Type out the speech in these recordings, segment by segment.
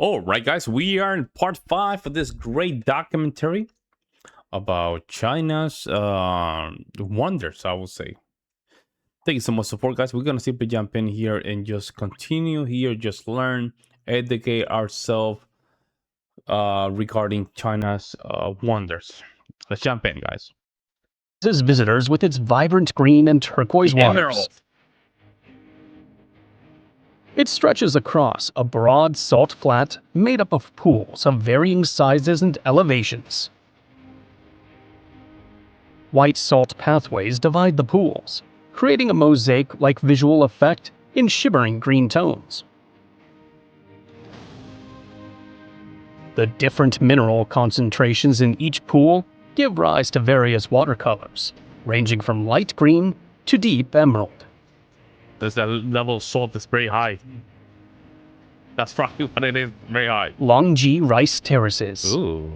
All right, guys, we are in part 5 of this great documentary about China's wonders, I would say. Thank you so much for support, guys. We're going to simply jump in here and just continue here, just learn, educate ourselves regarding China's wonders. Let's jump in, guys. Visitors with its vibrant green and turquoise waters. Emerald. It stretches across a broad salt flat made up of pools of varying sizes and elevations. White salt pathways divide the pools, creating a mosaic-like visual effect in shimmering green tones. The different mineral concentrations in each pool give rise to various watercolors, ranging from light green to deep emerald. There's that level of salt that's very high. That's probably what it is, very high. Longji rice terraces. Ooh.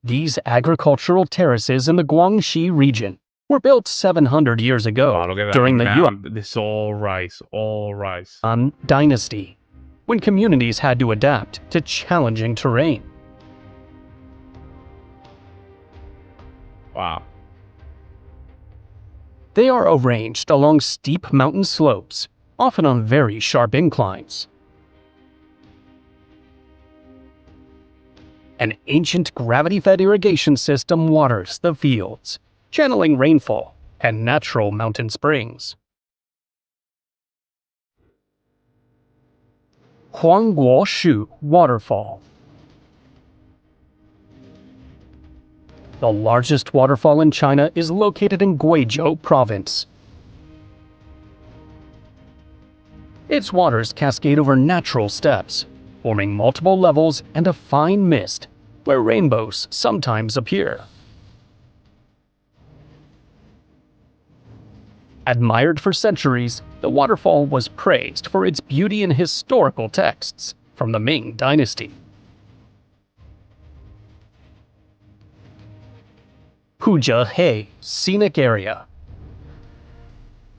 These agricultural terraces in the Guangzhou region were built 700 years ago Wow, look at that during the mound. This is all rice, Yuan dynasty, when communities had to adapt to challenging terrain. Wow. They are arranged along steep mountain slopes, often on very sharp inclines. An ancient gravity-fed irrigation system waters the fields, channeling rainfall and natural mountain springs. Huangguoshu waterfall. The largest waterfall in China is located in Guangzhou province. Its waters cascade over natural steps, forming multiple levels and a fine mist, where rainbows sometimes appear. Admired for centuries, the waterfall was praised for its beauty in historical texts from the Ming Dynasty. Qinghai scenic area.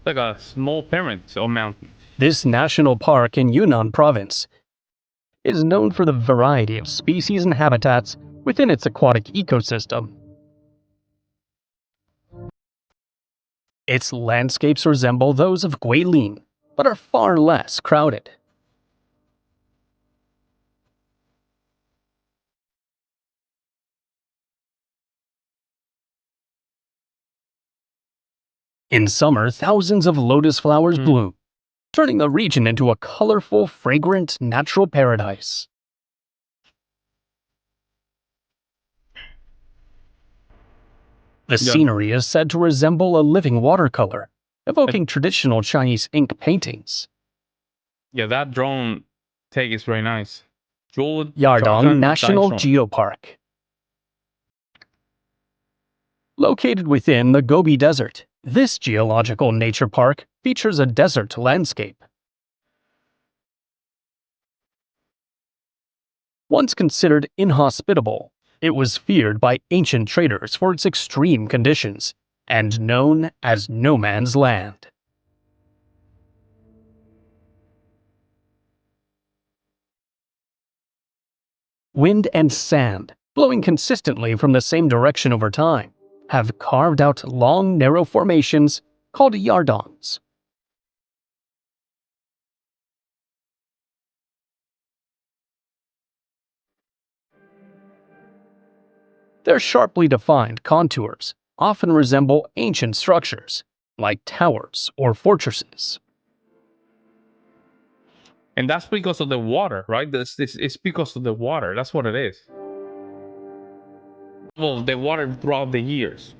Like a small pyramid or mountain. This national park in Yunnan province is known for the variety of species and habitats within its aquatic ecosystem. Its landscapes resemble those of Guilin, but are far less crowded. In summer, thousands of lotus flowers bloom, turning the region into a colorful, fragrant, natural paradise. The scenery is said to resemble a living watercolor, evoking traditional Chinese ink paintings. Yeah, that drone take is very nice. Yardang National Geopark. Located within the Gobi Desert, this geological nature park features a desert landscape. Once considered inhospitable, it was feared by ancient traders for its extreme conditions, and known as no man's land. Wind and sand, blowing consistently from the same direction over time, have carved out long, narrow formations called yardangs. Their sharply defined contours often resemble ancient structures, like towers or fortresses. And that's because of the water, right? It's because of the water. That's what it is. Well, the water throughout the years.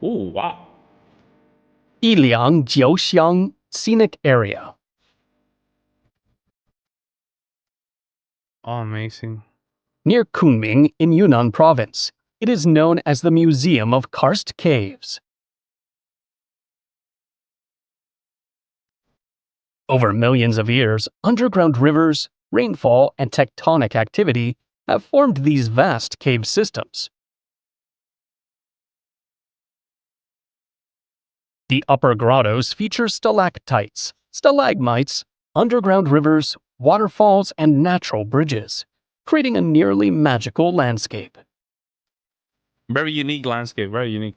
Oh, wow. Yiliang Jiuxiang scenic area. Oh, amazing. Near Kunming in Yunnan province, it is known as the Museum of Karst Caves. Over millions of years, underground rivers, rainfall, and tectonic activity have formed these vast cave systems. The upper grottoes feature stalactites, stalagmites, underground rivers, waterfalls, and natural bridges, creating a nearly magical landscape. Very unique landscape. Very unique.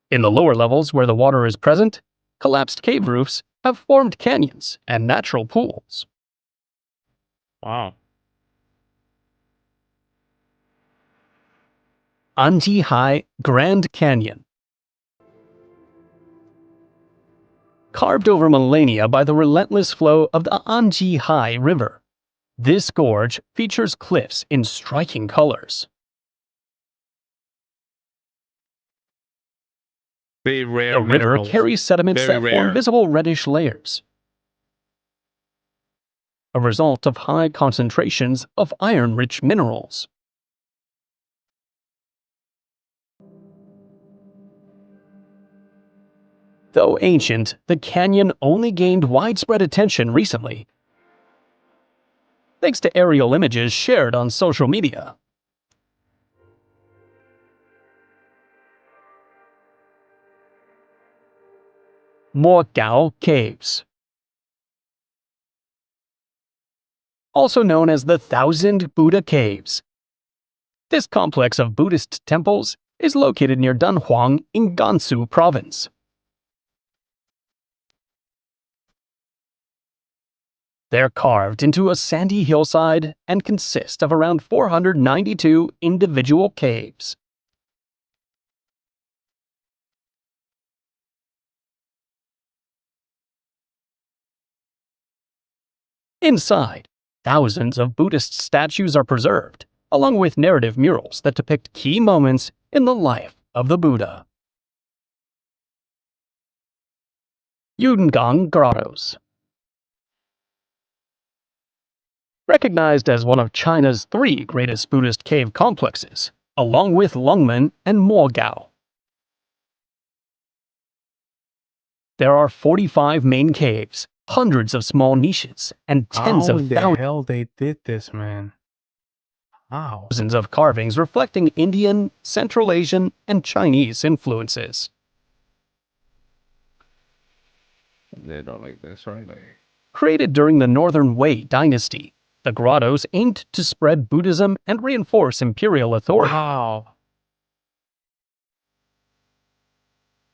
In the lower levels where the water is present, collapsed cave roofs have formed canyons and natural pools. Wow. Qinghai Grand Canyon. Carved over millennia by the relentless flow of the Qinghai River, this gorge features cliffs in striking colors. Very rare. The river minerals. carries sediments Very that form rare. visible reddish layers, a result of high concentrations of iron-rich minerals. Though ancient, the canyon only gained widespread attention recently, thanks to aerial images shared on social media. Moguao Caves. Also known as the Thousand Buddha Caves. This complex of Buddhist temples is located near Dunhuang in Gansu province. They're carved into a sandy hillside and consist of around 492 individual caves. Inside, thousands of Buddhist statues are preserved, along with narrative murals that depict key moments in the life of the Buddha. Yungang Grottoes. Recognized as one of China's 3 greatest Buddhist cave complexes, along with Longmen and Mogao. There are 45 main caves, hundreds of small niches, and tens How of in the hell they did this, man? How? thousands of carvings reflecting Indian, Central Asian, and Chinese influences. They don't like this, right? Created during the Northern Wei dynasty, the grottos aimed to spread Buddhism and reinforce imperial authority. Wow.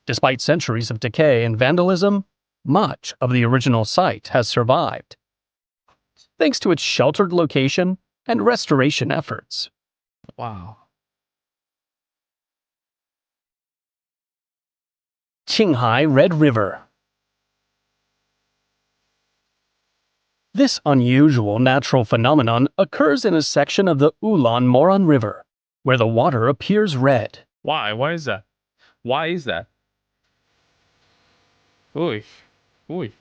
Despite centuries of decay and vandalism, much of the original site has survived, thanks to its sheltered location and restoration efforts. Wow. Qinghai Red River. This unusual natural phenomenon occurs in a section of the Ulan Moran River, where the water appears red. Why? Why is that? Why is that? Oy. Oy.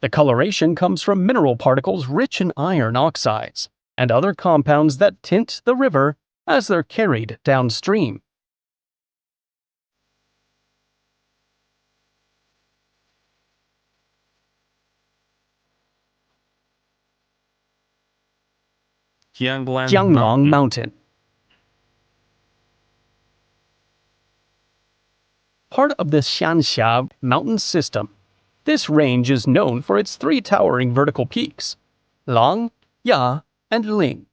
The coloration comes from mineral particles rich in iron oxides and other compounds that tint the river as they're carried downstream. Jianglong Mountain. Part of the Shansha mountain system, this range is known for its 3 towering vertical peaks, Lang, Ya, and Ling.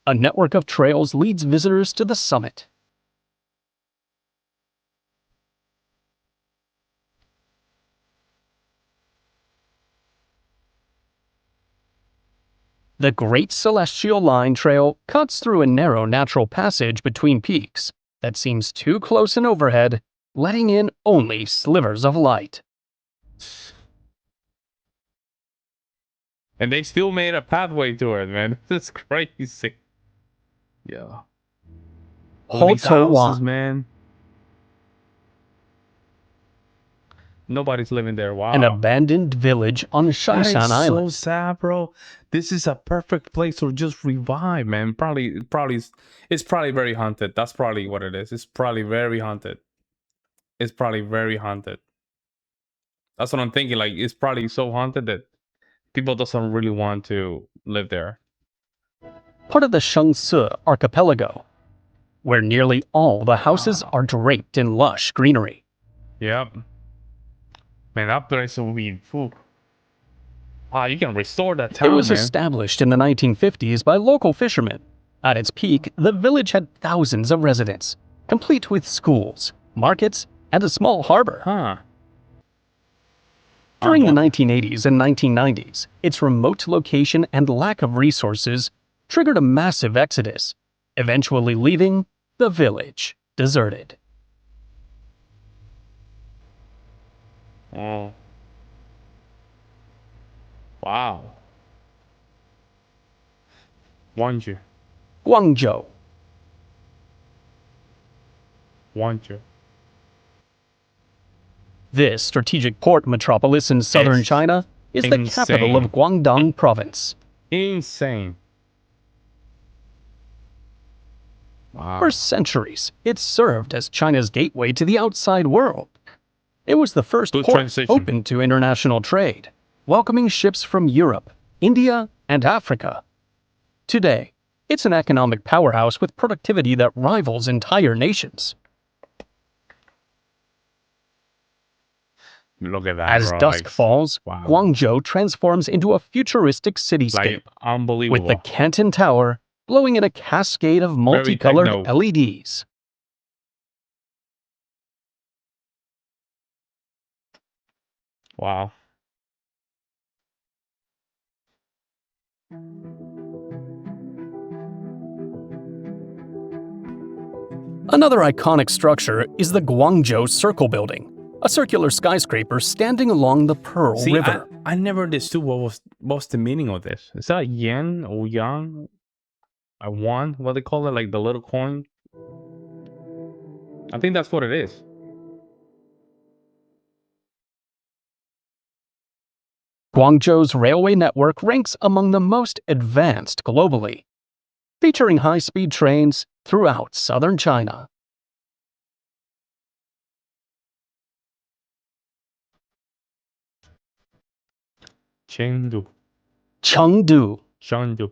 A network of trails leads visitors to the summit. The Great Celestial Line Trail cuts through a narrow natural passage between peaks that seems too close and overhead, letting in only slivers of light. And they still made a pathway to it, man. That's crazy. Yeah. All these houses, man. Nobody's living there. Wow. An abandoned village on That Shaishan is Island. so sad, bro. This is a perfect place to just revive, man. It's probably very haunted. That's probably what it is. It's probably very haunted. It's probably very haunted. That's what I'm thinking. Like, it's probably so haunted that People doesn't really want to live there. Part of the Shangsi archipelago, where nearly all the houses Wow. are draped in lush greenery. Yep. Man, that place will be full. Wow, you can restore that It town, was man. established in the 1950s by local fishermen. At its peak, the village had thousands of residents, complete with schools, markets, and a small harbor. Huh. During the What? 1980s and 1990s, its remote location and lack of resources triggered a massive exodus, eventually leaving the village deserted. Oh. Wow. Guangzhou. Guangzhou. Guangzhou. This strategic port metropolis in southern It's China is the capital of insane. Guangdong province. Insane. Wow. For centuries, it served as China's gateway to the outside world. It was the first Good port transition. open to international trade, welcoming ships from Europe, India, and Africa. Today, it's an economic powerhouse with productivity that rivals entire nations. Look at that, As bro. dusk Like, falls, wow. Guangzhou transforms into a futuristic cityscape, Like, unbelievable. with the Canton Tower glowing in a cascade of Very multicolored techno. LEDs. Wow. Another iconic structure is the Guangzhou Circle Building, a circular skyscraper standing along the Pearl See, River. I never understood what's the meaning of this. Is that yen or yang? A won? What they call it? Like the little coin? I think that's what it is. Guangzhou's railway network ranks among the most advanced globally, featuring high-speed trains throughout southern China. Chengdu. Chengdu, Chengdu.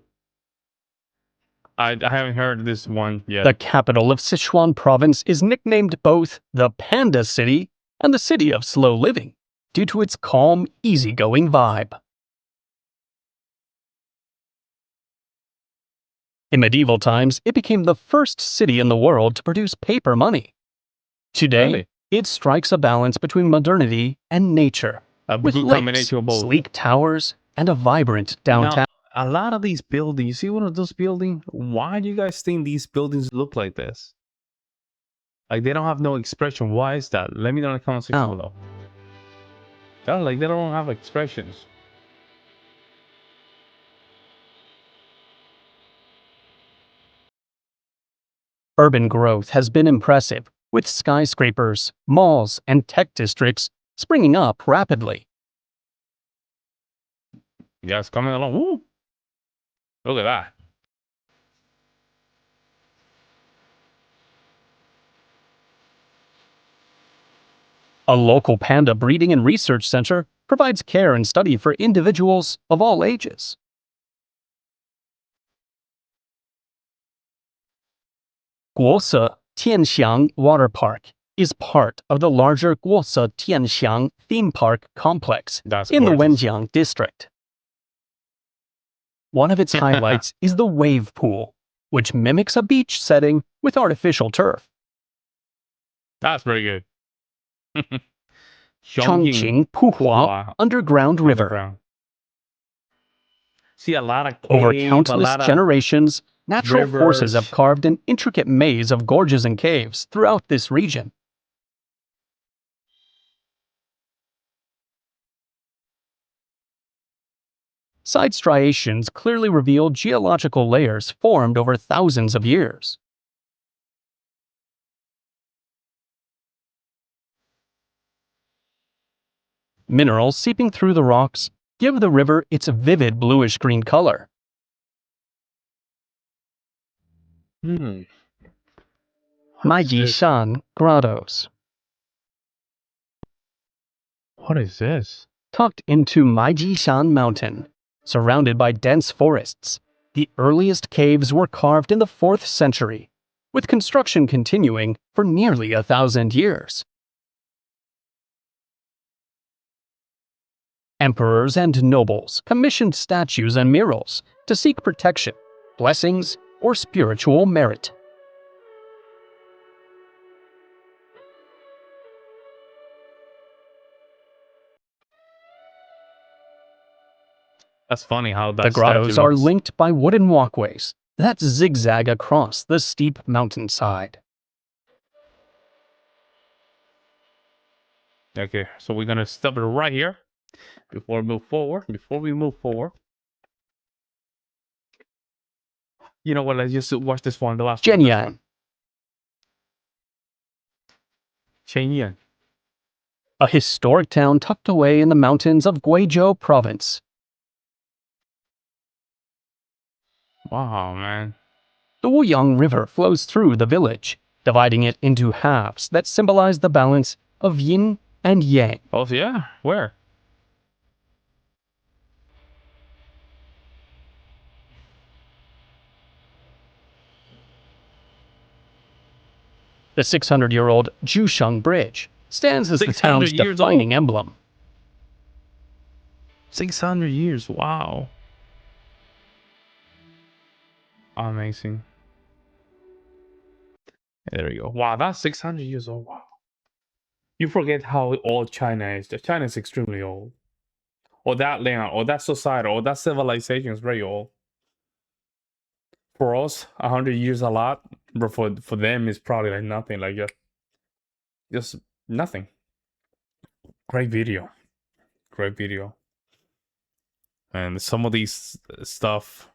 I haven't heard this one yet. the capital of Sichuan province, is nicknamed both the Panda City and the City of Slow Living due to its calm, easygoing vibe. In medieval times, it became the first city in the world to produce paper money. Today, Really? it strikes a balance between modernity and nature, A with good lakes, combination of both. sleek towers, and a vibrant downtown. Now, a lot of these buildings, you see one of those buildings? Why do you guys think these buildings look like this? Like they don't have no expression. Why is that? Let me know in the comment section below. Yeah, like they don't have expressions. Urban growth has been impressive, with skyscrapers, malls, and tech districts springing up rapidly. Yeah, it's coming along. Woo! Look at that. A local panda breeding and research center provides care and study for individuals of all ages. Guosi Tianxiang Water Park is part of the larger Guosi Tianxiang theme park complex That's in the gorgeous. Wenjiang district. One of its highlights is the wave pool, which mimics a beach setting with artificial turf. That's very good. Chongqing Puhua Underground River. Underground. See a lot of Over cave, a countless lot of generations, natural forces have rivers. carved an intricate maze of gorges and caves throughout this region. Side striations clearly reveal geological layers formed over thousands of years. Minerals seeping through the rocks give the river its vivid bluish-green color. Hmm. Maji Shan Grottoes. What is this? tucked into Maji Shan mountain, surrounded by dense forests. The earliest caves were carved in the 4th century, with construction continuing for nearly 1,000 years. Emperors and nobles commissioned statues and murals to seek protection, blessings, or spiritual merit. That's funny how The that statue grottoes are looks. linked by wooden walkways that zigzag across the steep mountainside. Okay, so we're gonna stop it right here before we move forward. You know what? Let's just watch this one, the last one. This Zhenyuan, one. Chengdu. a historic town tucked away in the mountains of Guangzhou province. Wow, man. The Wuyang River flows through the village, dividing it into halves that symbolize the balance of yin and yang. Oh yeah, where? The 600-year-old Jusheng Bridge stands as the 600 town's years defining old. emblem. 600 years. Wow. Amazing. There we go. Wow, that's 600 years old. Wow. You forget how old China is. China is extremely old. Or that land, or that society, or that civilization is very old. For us, 100 years a lot, but for them, it's probably like nothing. Like just nothing. Great video. Great video. And some of these stuff,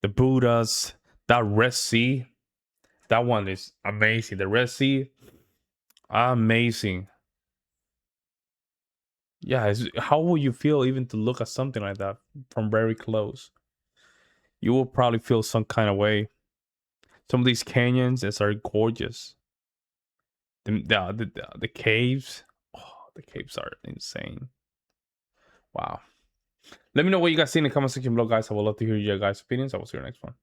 the Buddhas, that Red Sea, that one is amazing. The Red Sea, amazing. Yeah, how will you feel even to look at something like that from very close? You will probably feel some kind of way. Some of these canyons are gorgeous. The caves, oh, the caves are insane. Wow. Let me know what you guys see in the comment section below, guys. I would love to hear your guys' opinions. I will see you next one.